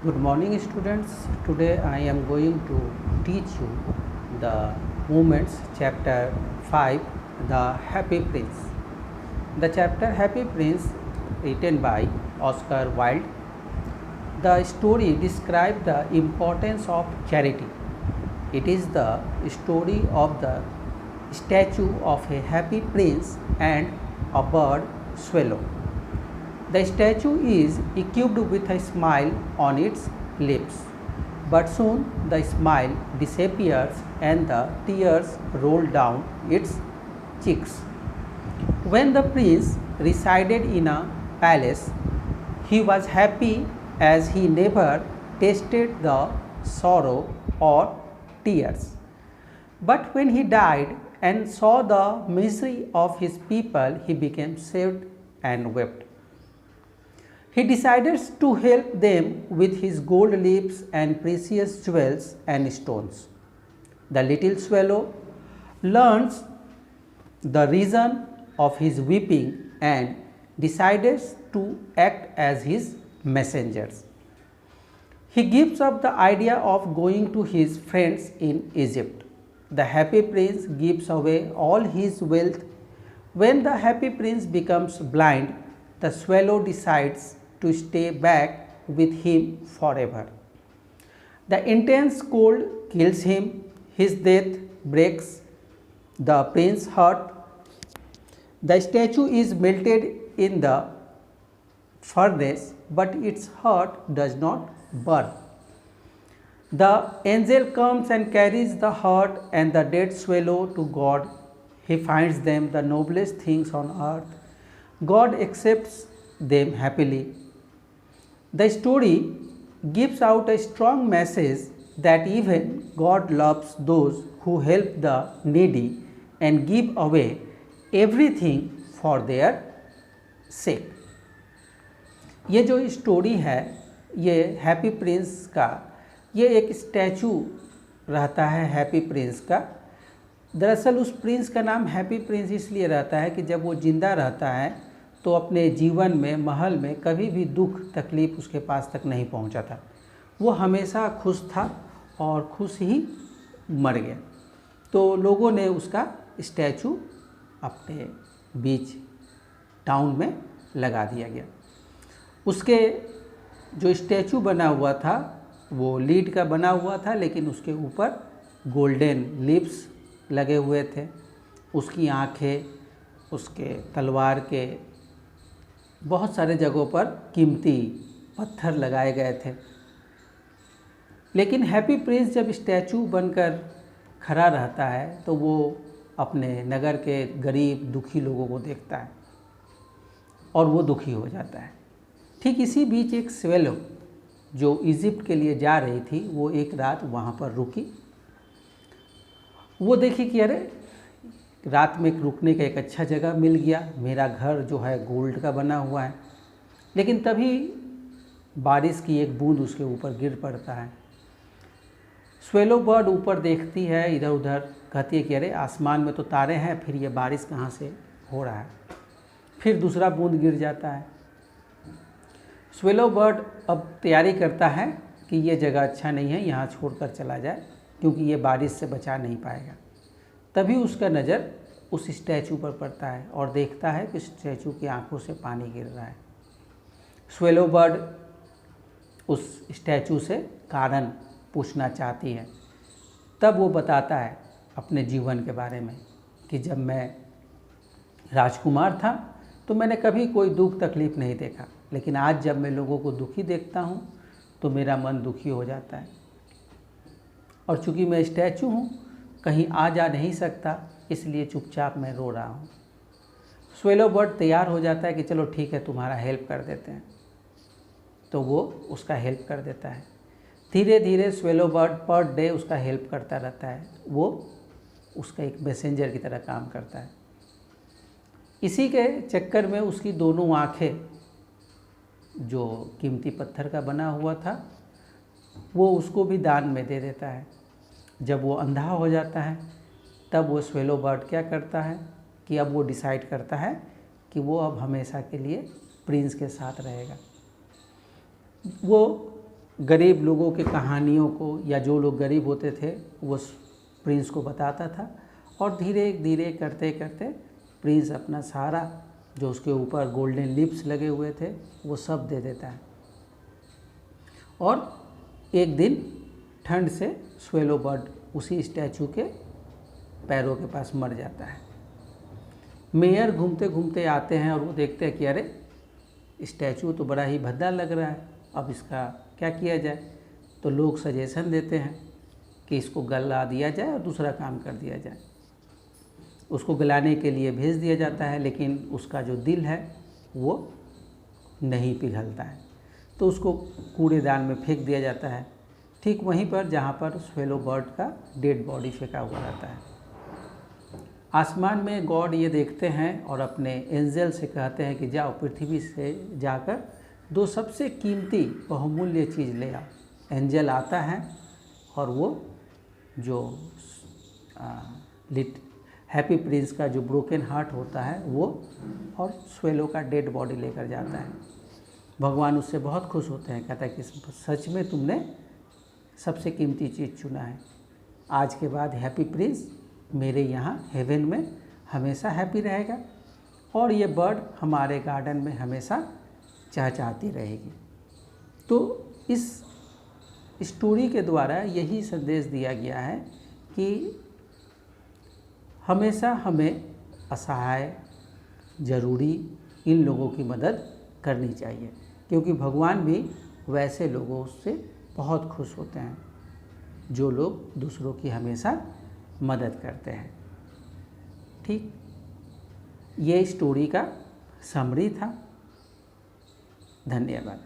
Good morning, students. Today I am going to teach you the Movements, chapter 5, The Happy Prince. The chapter Happy Prince, written by Oscar Wilde. The story describes the importance of charity. It is the story of the statue of a happy prince and a bird swallow. The statue is equipped with a smile on its lips, but soon the smile disappears and the tears roll down its cheeks. When the prince resided in a palace, he was happy as he never tasted the sorrow or tears. But when he died and saw the misery of his people, he became sad and wept. He decided to help them with his gold lips and precious jewels and stones. The little swallow learns the reason of his weeping and decides to act as his messengers. He gives up the idea of going to his friends in Egypt. The happy prince gives away all his wealth. When the happy prince becomes blind, the swallow decides to stay back with him forever. The intense cold kills him, his death breaks the prince's heart. The statue is melted in the furnace, but its heart does not burn. The angel comes and carries the heart and the dead swallow to God. He finds them the noblest things on earth. God accepts them happily. The story gives out a strong message that even God loves those who help the needy and give away everything for their sake. ये जो story है ये happy Prince का, ये एक statue रहता है happy Prince का। दरअसल उस प्रिंस का नाम हैप्पी प्रिंस इसलिए रहता है कि जब वो ज़िंदा रहता है तो अपने जीवन में महल में कभी भी दुख तकलीफ़ उसके पास तक नहीं पहुंचा था। वो हमेशा खुश था और खुश ही मर गया। तो लोगों ने उसका स्टैचू अपने बीच टाउन में लगा दिया गया। उसके जो स्टैचू बना हुआ था वो लीड का बना हुआ था, लेकिन उसके ऊपर गोल्डन लिप्स लगे हुए थे। उसकी आँखें, उसके तलवार के बहुत सारे जगहों पर कीमती पत्थर लगाए गए थे। लेकिन हैप्पी प्रिंस जब स्टैचू बनकर खड़ा रहता है तो वो अपने नगर के गरीब दुखी लोगों को देखता है और वो दुखी हो जाता है। ठीक इसी बीच एक स्वेलो जो इजिप्ट के लिए जा रही थी वो एक रात वहाँ पर रुकी। वो देखी कि अरे रात में रुकने का एक अच्छा जगह मिल गया, मेरा घर जो है गोल्ड का बना हुआ है। लेकिन तभी बारिश की एक बूंद उसके ऊपर गिर पड़ता है। स्वेलो बर्ड ऊपर देखती है, इधर उधर कहती है कि अरे आसमान में तो तारे हैं, फिर ये बारिश कहाँ से हो रहा है। फिर दूसरा बूंद गिर जाता है। स्वेलो बर्ड अब तैयारी करता है कि ये जगह अच्छा नहीं है, यहाँ छोड़कर चला जाए, क्योंकि ये बारिश से बचा नहीं पाएगा। तभी उसका नज़र उस स्टैचू पर पड़ता है और देखता है कि स्टैचू की आंखों से पानी गिर रहा है। स्वेलो बर्ड उस स्टैचू से कारण पूछना चाहती है। तब वो बताता है अपने जीवन के बारे में कि जब मैं राजकुमार था तो मैंने कभी कोई दुख तकलीफ़ नहीं देखा, लेकिन आज जब मैं लोगों को दुखी देखता हूँ तो मेरा मन दुखी हो जाता है। और चूँकि मैं स्टैचू हूँ, कहीं आ जा नहीं सकता, इसलिए चुपचाप मैं रो रहा हूँ। स्वेलो बर्ड तैयार हो जाता है कि चलो ठीक है, तुम्हारा हेल्प कर देते हैं। तो वो उसका हेल्प कर देता है। धीरे धीरे स्वेलो बर्ड पर डे उसका हेल्प करता रहता है। वो उसका एक मैसेंजर की तरह काम करता है। इसी के चक्कर में उसकी दोनों आँखें जो कीमती पत्थर का बना हुआ था वो उसको भी दान में दे देता है। जब वो अंधा हो जाता है तब वो स्वेलो बर्ड क्या करता है कि अब वो डिसाइड करता है कि वो अब हमेशा के लिए प्रिंस के साथ रहेगा। वो गरीब लोगों के कहानियों को, या जो लोग गरीब होते थे वो प्रिंस को बताता था, और धीरे धीरे करते करते प्रिंस अपना सारा जो उसके ऊपर गोल्डन लिप्स लगे हुए थे वो सब दे देता है। और एक दिन ठंड से स्वेलो बर्ड उसी स्टैचू के पैरों के पास मर जाता है। मेयर घूमते घूमते आते हैं और वो देखते हैं कि अरे स्टैचू तो बड़ा ही भद्दा लग रहा है, अब इसका क्या किया जाए। तो लोग सजेशन देते हैं कि इसको गला दिया जाए और दूसरा काम कर दिया जाए। उसको गलाने के लिए भेज दिया जाता है, लेकिन उसका जो दिल है वो नहीं पिघलता है, तो उसको कूड़ेदान में फेंक दिया जाता है, ठीक वहीं पर जहाँ पर स्वेलो बर्ड का डेड बॉडी फेंका हुआ रहता है। आसमान में गॉड ये देखते हैं और अपने एंजल से कहते हैं कि जाओ पृथ्वी से जाकर दो सबसे कीमती बहुमूल्य चीज़ ले आओ। एंजल आता है और वो जो हैप्पी प्रिंस का जो ब्रोकन हार्ट होता है वो और स्वेलो का डेड बॉडी लेकर जाता है। भगवान उससे बहुत खुश होते हैं, कहता है कि सच में तुमने सबसे कीमती चीज़ चुना है। आज के बाद हैप्पी प्रिंस मेरे यहाँ हेवन में हमेशा हैप्पी रहेगा और ये बर्ड हमारे गार्डन में हमेशा चहचहाती रहेगी। तो इस स्टोरी के द्वारा यही संदेश दिया गया है कि हमेशा हमें असहाय, ज़रूरी इन लोगों की मदद करनी चाहिए, क्योंकि भगवान भी वैसे लोगों से बहुत खुश होते हैं जो लोग दूसरों की हमेशा मदद करते हैं। ठीक, ये स्टोरी का समरी था। धन्यवाद।